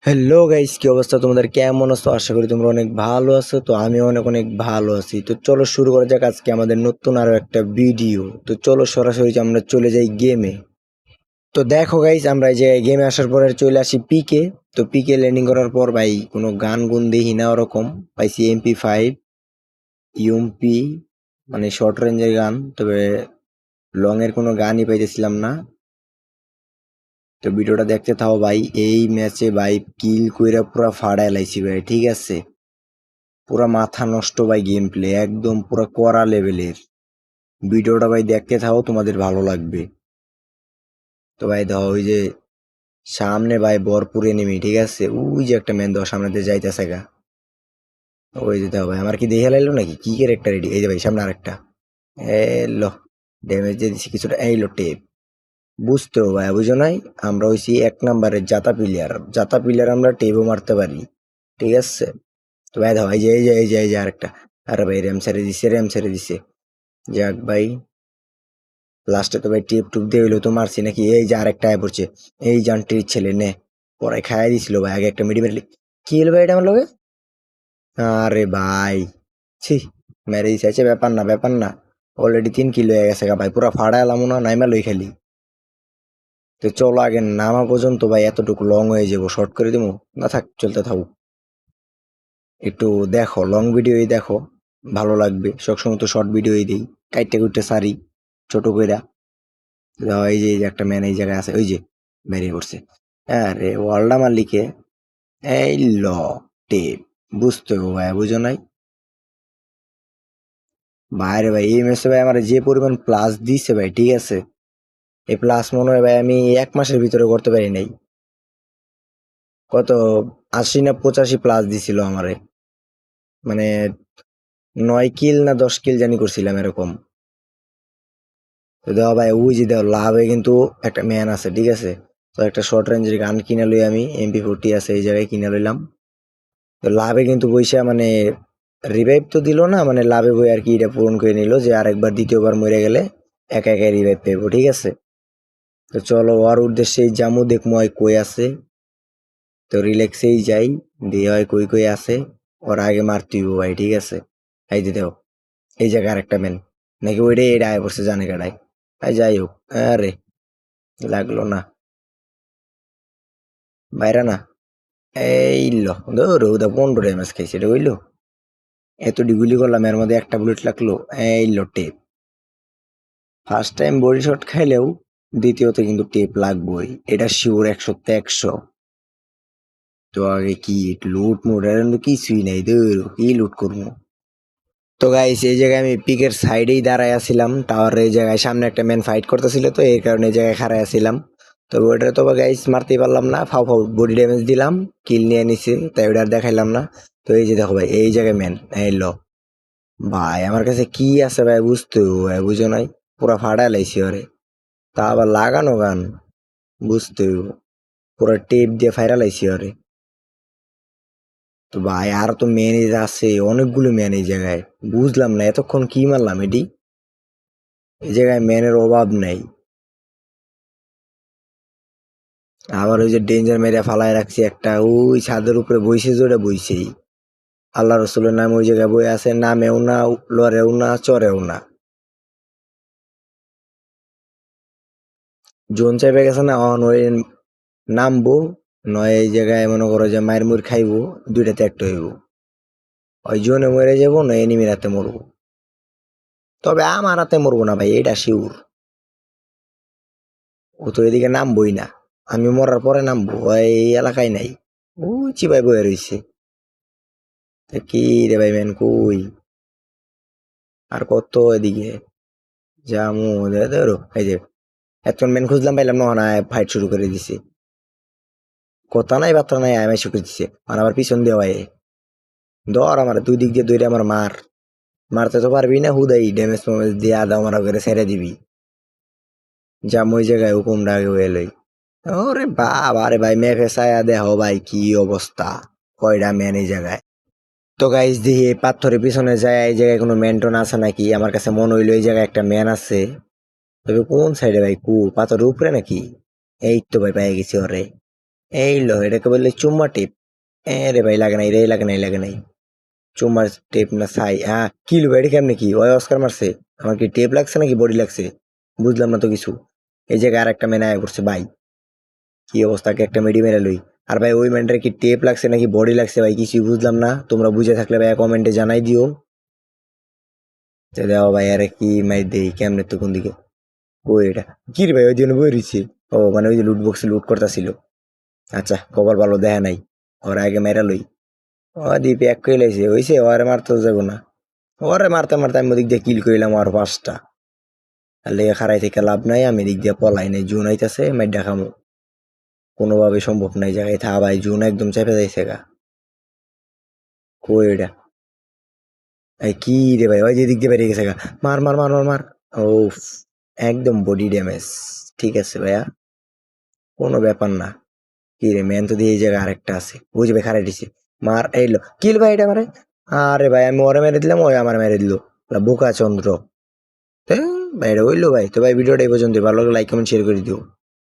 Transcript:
Hello guys, কি অবস্থা তোমাদের? কেমন আছো? আশা করি তোমরা অনেক ভালো আছো। তো আমি অনেক অনেক ভালো আছি। তো চলো শুরু করা যাক আজকে আমাদের নতুন আরো একটা ভিডিও। তো চলো সরাসরি আমরা চলে যাই গেমে। তো দেখো গাইস, আমরা এই যে গেমে আসার পরে চলে আসি পিকে। তো পিকে ল্যান্ডিং করার পর ভাই কোনো গান গুন দেখি না, ওরকম পাইছি MP5 ইউএমপি, মানে শর্ট রেঞ্জের গান। তবে লং এর কোনো গানই পাইতেছিলাম না। তো ভিডিওটা দেখতে থাও ভাই। এই ম্যাচে ভাই কিল কইরা পুরা ফাড়ায় লাইছি ভাই, ঠিক আছে? পুরা মাথা নষ্ট ভাই, গেম প্লে একদম পুরা কড়া লেভেলের। ভিডিওটা ভাই দেখতে থাও, তোমাদের ভালো লাগবে। তো ভাই দাও, ওই যে সামনে ভাই ভরপুর এনিমি, ঠিক আছে? ওই যে একটা ম্যান দাও সামনে দিয়ে যাইতেছে গা। ওই যে দাও ভাই, আমার কি দেখে লাইলো নাকি? কি ক্যারেক্টার রেডি? এই যে ভাই সামনে আরেকটা। এলো, ড্যামেজ দিয়ে দিছি কিছুটা। এইলো টেপ। বুঝতেও ভাই, বুঝো নাই? আমরা হইছি 1 নম্বরের জাতা প্লেয়ার। জাতা প্লেয়ার আমরা টেপও মারতে পারি, ঠিক আছে? তো ভাই দাও, এই যে আরেকটা। আরে ভাই র্যাম ছেড়ে দিছে, র্যাম ছেড়ে দিছে। যাক ভাই, লাস্টে তো ভাই টিপ টুপ দিয়ে হইলো তো মারছি নাকি। এই যে আরেকটা আয় পড়ছে। এই জানটির ছেলে নে, পরে খাইয়া দিছিল ভাই। আগে একটা মেডিমেটলি কি হলো ভাই এটা আমার লগে? আরে ভাই, ছি, মেরে দিছে। আচ্ছা ব্যাপার না, ব্যাপার না। অলরেডি 3 কিলো হয়ে গেছে গা ভাই, পুরা ফাড়া এলাম না, নাইমা লই খালি। তো চলো আগে নামা পর্যন্ত ভাই এতটুকু লং হয়ে যাবো, শর্ট করে দিবো না, থাক চলতে থাকুক। একটু দেখো, লং ভিডিওই দেখো, ভালো লাগবে। সবসময় তো শর্ট ভিডিওই দিই, কাইটটা কুইটটা সারি ছোট কইরা। এই যে একটা ম্যান এই জায়গায় আছে, ওই যে বেরিয়ে পড়ছে। আরে ওয়ালডা মালিকে। এই ল টেপ। বুঝতে হবে ভাই, বুঝো নাই? বাইরে ভাই এই ম্যাচে ভাই আমার যে পরিমাণ প্লাস দিছে ভাই, ঠিক আছে? এই প্লাস মনে হয় ভাই আমি 1 মাসের ভিতরে করতে পারি নাই। কত, 80 না 85 প্লাস দিছিল আমারে। মানে 9 কিল না 10 কিল জানি করছিলাম এরকম। তো দেওয়া ভাই, ওই যে দেওয়া লাভে কিন্তু একটা ম্যান আছে, ঠিক আছে? তো একটা শর্ট রেঞ্জের গান কিনে লই, আমি MP40 আছে এই জায়গায় কিনে লইলাম। তো লাভে কিন্তু বইসা মানে রিভাইভ তো দিল না, মানে লাভে বই আর কি এটা পূরণ করে নিল যে আরেকবার দ্বিতীয়বার মরে গেলে একা একা রিভাইভ পেবো, ঠিক আছে? তো চলো ওর উদ্দেশ্যেই জামু, দেখমু হয় কই আছে। তো রিল্যাক্সেই যাই, দিয়ে হয় কই কই আছে। ওর আগে মারতে হইব ভাই, ঠিক আছে? এই যে দেখো, এই জায়গায় আরেকটা ম্যান নাকি, ওইটাই এটা আয় পড়ছে জানে কাটায়। যাই হোক, আরে লাগলো না, বাইরা না। এই ল ধরো, 15 ড্যামেজ খাইছে, এটা হইলো? এত ডিগুলি করলাম, এর মধ্যে একটা বুলেট লাগলো। এই লো টেপ। ফার্স্ট টাইম বডি শট খাইলেও দ্বিতীয়তে কিন্তু টেপ লাগবেই, এটা শিওর, 100-তে 100। তো আগে কি লুট মুট এর কিন্তু কিছুই নাই, ধরো কি লুট করবো? তো গাইস, এই জায়গায় আমি পিকের সাইডেই দাঁড়ায় আছিলাম, টাওয়ারের এই জায়গায় সামনে একটা ম্যান ফাইট করতেছিল, তো এই কারণে এই জায়গায় খাড়ায় আছিলাম। তবে ওইটা তো গাইস মারতেই পারলাম না, ফাও ফাও বডি ড্যামেজ দিলাম, কিল নিয়ে নিছি, তাই ওটা আর দেখাইলাম না। তো এই যে দেখো ভাই, এই জায়গায় ম্যান। এই ল ভাই, আমার কাছে কি আছে ভাই, বুঝতে ভাই, বুঝো নাই? পুরা ফাড়া লাইছি ওরে, তা আবার লাগানো গান, বুঝতে হইবো। পুরা টেপ দিয়ে ফাইরা লাইছি ওরে। তো ভাই আর তো ম্যানেজ আছে, অনেকগুলো ম্যান এই জায়গায়। বুঝলাম না এতক্ষণ কি মারলাম এটি, এই জায়গায় ম্যানের অভাব নাই। আবার ওই যে ডেঞ্জার মেরে ফালায় রাখছি একটা, ওই ছাদের উপরে বইছে, জোরে বইছেই। আল্লাহ রসুলের নাম ওই জায়গায় বই আছে, নামেও না, লড়েও না, চড়েও না। জোন চাইবে গেছে না, অন ওই নামবো, নয় এই জায়গায় মনে করো যে মায়ের মুড় খাইবো, দুইটাতে একটা হইব। ওই জোনে মরে যাবো, না এনিমির হাতে মরবো। তবে আমার হাতে মরবো না ভাই, এটা শিওর। ও তো এদিকে নামবোই না, আমি মরার পরে নামবো। এই এলাকায় নাই, ওই চিপাই বয়ে রইছে। তা কি রে ভাই, ম্যান কই? আর কত এদিকে জামু, ধরো এই যে এতক্ষণ ম্যান খুঁজলাম, পাইলাম না, না ফাইট শুরু করে দিছে। কথা নাই বার্তা নাই, আমি শুরু দিছে, আর আবার পিছন দিয়ে ভাই ধর আমার দুই দিক দিয়ে দৌড়ে আমার মার। মারতে তো পারবি না, হুদাই ড্যামেজ ফ্যামেজ দিয়ে আদা মারা করে ছেড়ে দিবি। জাম ওই জায়গায় হুকুমটা আগে এলোই। ওরে বাবা, আরে ভাই মেপে ছায়া দেহ ভাই, কি অবস্থা, কয়টা ম্যান এই জায়গায়। তো গাইস দেখি এই পাথরের পিছনে যায়, এই জায়গায় কোনো ম্যানটন আছে নাকি। আমার কাছে মনে হইলো এই জায়গায় একটা ম্যান আছে, তবে কোন সাইডে ভাই? পাথরের উপরে নাকি? এই তো ভাই পেয়ে গেছি ওরে। এই লো এটাকে বললে চুম্মা টেপ। রে ভাই লাগে নাই রে, লাগে নাই লাগে নাই। চুম্মার টেপ না ছাই? হ্যাঁ কি লো ভাই, এটা কেমনে কি ওই অস্কার মারছে? আমার কি টেপ লাগছে নাকি বডি লাগছে? বুঝলাম না তো কিছু। এই জায়গায় আর একটা মেনে আয় পড়ছে ভাই। কি অবস্থা, একটা মেডি মেরে লই। আর ভাই ওই ম্যানটার কি টেপ লাগছে নাকি বডি লাগছে ভাই কিছুই বুঝলাম না, তোমরা বুঝে থাকলে ভাই কমেন্টে জানাই দিও। দেও ভাই আরে কি মাই দেই কেমনে তো কোন দিকে? ও এটা কি রে ভাই, ওই জন্য বই রইছে। ও মানে ওই যে লুট বক্সে লুট করতেছিল। আচ্ছা কপাল ভালো দেখা নাই, ওর আগে মেরা লই। ও দ্বীপে এক কই লাইছে হইছে, ওরে মারতে যাবো না। ওরে মারতে মারতে আমি ওদিক দিয়ে কিল কইলাম আর 5টা। আর লেগে খারাই থেকে লাভ নাই, আমি দিক দিয়ে পলাই নাই, জুন আইতাছে মাইডা খামো। কোনোভাবে সম্ভব নাই, জায়গায় থা ভাই, জুন একদম চেপে যাইছে গা। কই এটা? এই কি রে ভাই, ওই যে দিক দিয়ে বেরিয়ে গেছে গা। মার মার মার মার মার। ও একদম বডি ড্যামেজ। ঠিক আছে ভাইয়া, কোনো ব্যাপার না। কি রে ম্যান তো দিয়ে এই জায়গায় আরেকটা আছে, বুঝবে খারাই দিছে। মার এইলো কিল ভাই এটা মারে। আরে ভাই আমি ওরে মেরে দিলাম, ওই আমার মেরে দিল। বোকা চন্দ্র। ভাই এটা হইলো ভাই, তো ভাই ভিডিওটা এই পর্যন্ত, ভালো লাগলে লাইক কমেন্ট শেয়ার করে দিও।